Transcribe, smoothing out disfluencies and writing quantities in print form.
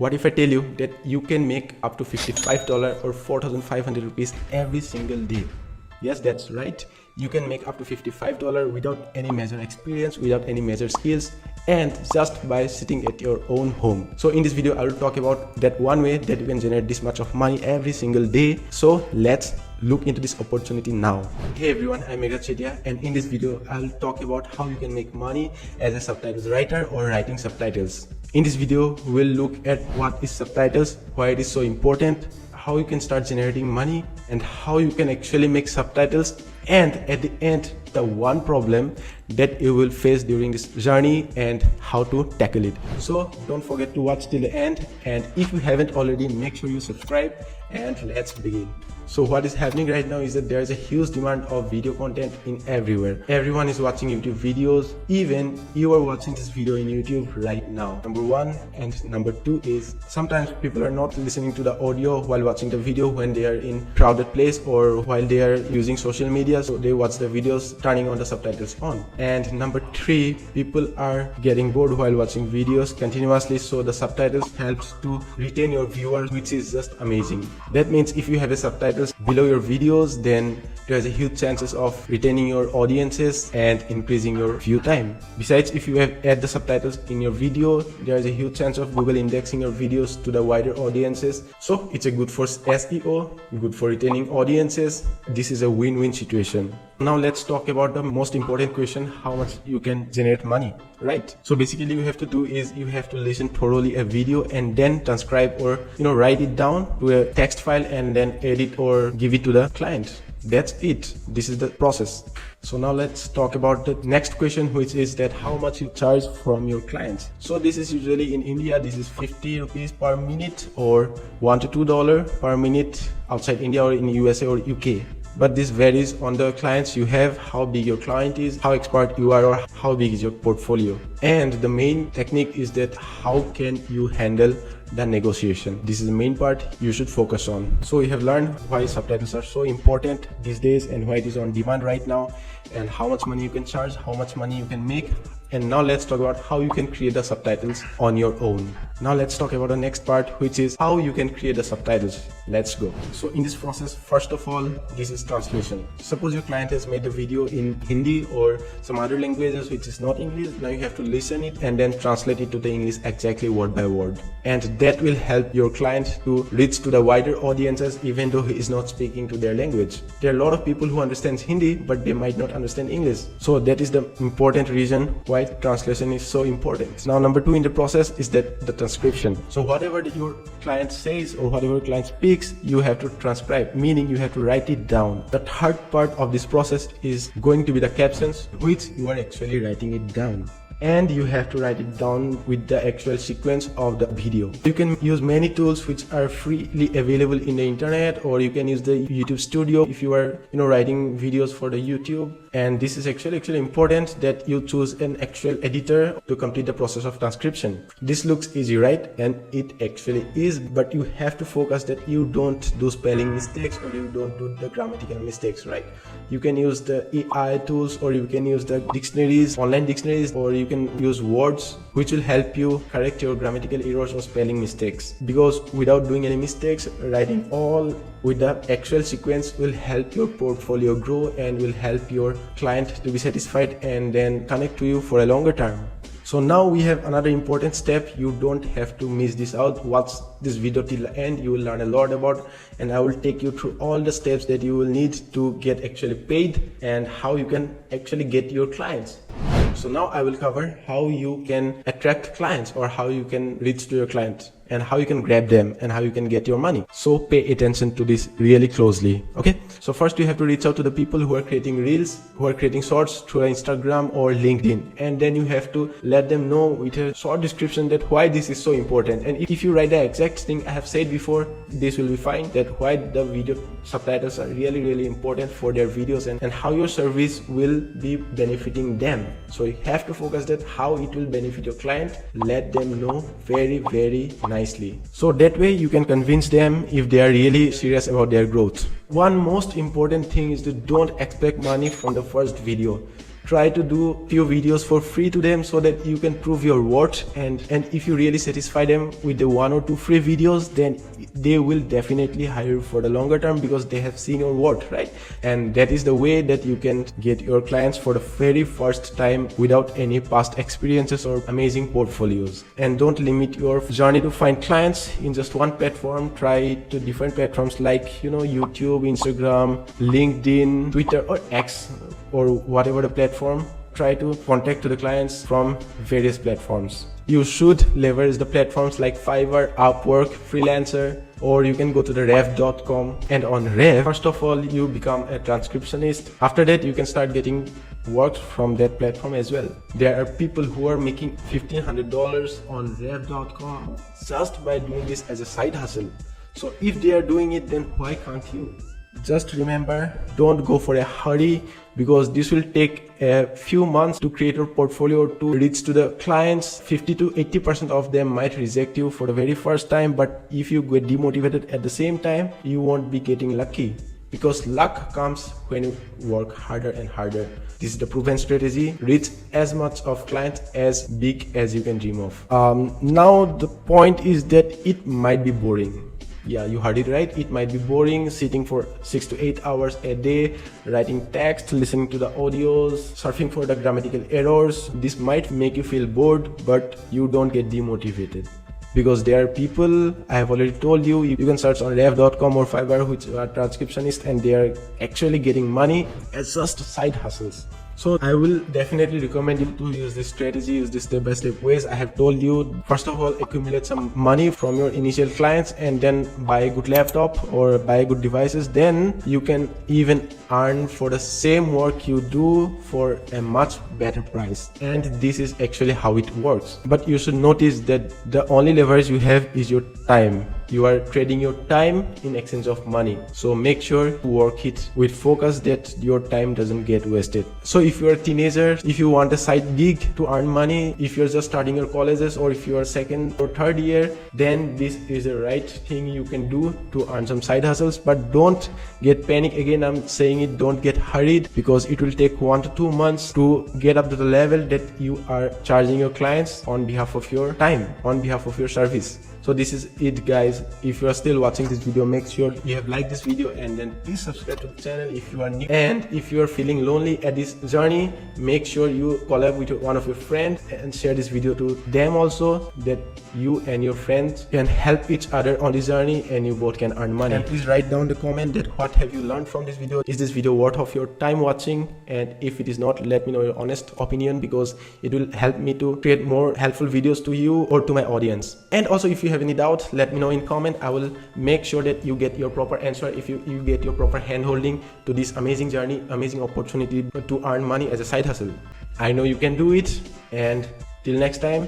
What if I tell you that you can make up to $55 or 4,500 rupees every single day? Yes, that's right. You can make up to $55 without any major experience, without any major skills, and just by sitting at your own home. So in this video, I will talk about that one way that you can generate this much of money every single day. So let's look into this opportunity now. Hey everyone, I'm Megha Chetia, and in this video, I'll talk about how you can make money as a subtitles writer or writing subtitles. In this video, we'll look at what is subtitles, why it is so important, how you can start generating money, and how you can actually make subtitles, and at the end, the one problem that you will face during this journey and how to tackle it. So don't forget to watch till the end, and if you haven't already, make sure you subscribe, and let's begin. So what is happening right now is that there is a huge demand of video content in everywhere. Everyone is watching YouTube videos. Even you are watching this video in YouTube right now. Number one, and number two is sometimes people are not listening to the audio while watching the video when they are in crowded place or while they are using social media, so they watch the videos turning on the subtitles on. And number three, people are getting bored while watching videos continuously, so the subtitles helps to retain your viewers, which is just amazing. That means if you have a subtitle below your videos, then there's a huge chances of retaining your audiences and increasing your view time. Besides, if you add the subtitles in your video, there's a huge chance of Google indexing your videos to the wider audiences. So it's a good for SEO, good for retaining audiences. This is a win-win situation. Now let's talk about the most important question, how much you can generate money, right? So basically you have to do is you have to listen thoroughly a video and then transcribe or write it down to a text file and then edit or give it to the client. That's it. This is the process. So now let's talk about the next question, which is that how much you charge from your clients. So this is usually in India, this is 50 rupees per minute or $1 to $2 per minute outside India or in USA or UK. But this varies on the clients you have, how big your client is, how expert you are, or how big is your portfolio. And the main technique is that how can you handle the negotiation. This is the main part you should focus on. So we have learned why subtitles are so important these days and why it is on demand right now, and how much money you can charge, how much money you can make. And now let's talk about how you can create the subtitles on your own. Now let's talk about the next part, which is how you can create the subtitles. Let's go. So in this process, first of all, this is translation. Suppose your client has made a video in Hindi or some other languages which is not English. Now you have to listen it and then translate it to the English exactly word by word. And that will help your client to reach to the wider audiences even though he is not speaking to their language. There are a lot of people who understand Hindi, but they might not understand English. So that is the important reason why translation is so important. Now number two in the process is that the transcription. So whatever your client says or whatever your client speaks, you have to transcribe, meaning you have to write it down. The third part of this process is going to be the captions, which you are actually writing it down. And you have to write it down with the actual sequence of the video. You can use many tools which are freely available in the internet, or you can use the YouTube Studio if you are writing videos for the YouTube. And this is actually important that you choose an actual editor to complete the process of transcription. This looks easy, right? And it actually is, but you have to focus that you don't do spelling mistakes or you don't do the grammatical mistakes, right? You can use the AI tools, or you can use the dictionaries, online dictionaries, or you can use words which will help you correct your grammatical errors or spelling mistakes. Because without doing any mistakes, writing all with the actual sequence will help your portfolio grow and will help your client to be satisfied and then connect to you for a longer term. So now we have another important step. You don't have to miss this out. Watch this video till the end. You will learn a lot about, and I will take you through all the steps that you will need to get actually paid and how you can actually get your clients. So now I will cover how you can attract clients or how you can reach to your clients and how you can grab them and how you can get your money. So pay attention to this really closely. Okay, so first you have to reach out to the people who are creating reels, who are creating shorts through Instagram or LinkedIn, and then you have to let them know with a short description that why this is so important. And if you write the exact thing I have said before, this will be fine, that why the video subtitles are really important for their videos and how your service will be benefiting them. So you have to focus that how it will benefit your client. Let them know very nicely, so that way you can convince them if they are really serious about their growth. One most important thing is to don't expect money from the first video. try to do few videos for free to them so that you can prove your worth, and if you really satisfy them with the 1 or 2 free videos, then they will definitely hire you for the longer term because they have seen your worth, right? And that is the way that you can get your clients for the very first time without any past experiences or amazing portfolios. And don't limit your journey to find clients in just one platform. Try to different platforms like YouTube, Instagram, LinkedIn, Twitter, or X, or whatever the platform. Try to contact to the clients from various platforms. You should leverage the platforms like Fiverr, Upwork, Freelancer, or you can go to the Rev.com. And on Rev, first of all, you become a transcriptionist. After that, you can start getting work from that platform as well. There are people who are making $1,500 on Rev.com just by doing this as a side hustle. So if they are doing it, then why can't you? Just remember, don't go for a hurry, because this will take a few months to create your portfolio to reach to the clients. 50 to 80% of them might reject you for the very first time, but if you get demotivated at the same time, you won't be getting lucky, because luck comes when you work harder and harder. This is the proven strategy. Reach as much of clients as big as you can dream of. Now the point is that it might be boring. Yeah, you heard it right. It might be boring sitting for 6 to 8 hours a day, writing text, listening to the audios, surfing for the grammatical errors. This might make you feel bored, but you don't get demotivated. Because there are people, I have already told you, you can search on Rev.com or Fiverr, which are transcriptionists, and they are actually getting money as just side hustles. So I will definitely recommend you to use this strategy, use this step-by-step ways. I have told you, first of all, accumulate some money from your initial clients and then buy a good laptop or buy good devices. Then you can even earn for the same work you do for a much better price. And this is actually how it works. But you should notice that the only leverage you have is your time. You are trading your time in exchange of money. So make sure to work it with focus that your time doesn't get wasted. So if you're a teenager, if you want a side gig to earn money, if you're just starting your colleges, or if you're second or third year, then this is the right thing you can do to earn some side hustles. But don't get panic. Again, I'm saying it, don't get hurried, because it will take 1 to 2 months to get up to the level that you are charging your clients on behalf of your time, on behalf of your service. So this is it, guys. If you are still watching this video, make sure you have liked this video, and then please subscribe to the channel if you are new. And if you are feeling lonely at this journey, make sure you collab with one of your friends and share this video to them also, that you and your friends can help each other on this journey and you both can earn money. And please write down the comment that what have you learned from this video. Is this video worth of your time watching? And if it is not, let me know your honest opinion, because it will help me to create more helpful videos to you or to my audience. And also, if you have any doubt, let me know in comment. I will make sure that you get your proper answer, if you get your proper hand holding to this amazing journey, amazing opportunity to earn money as a side hustle. I know you can do it. And till next time,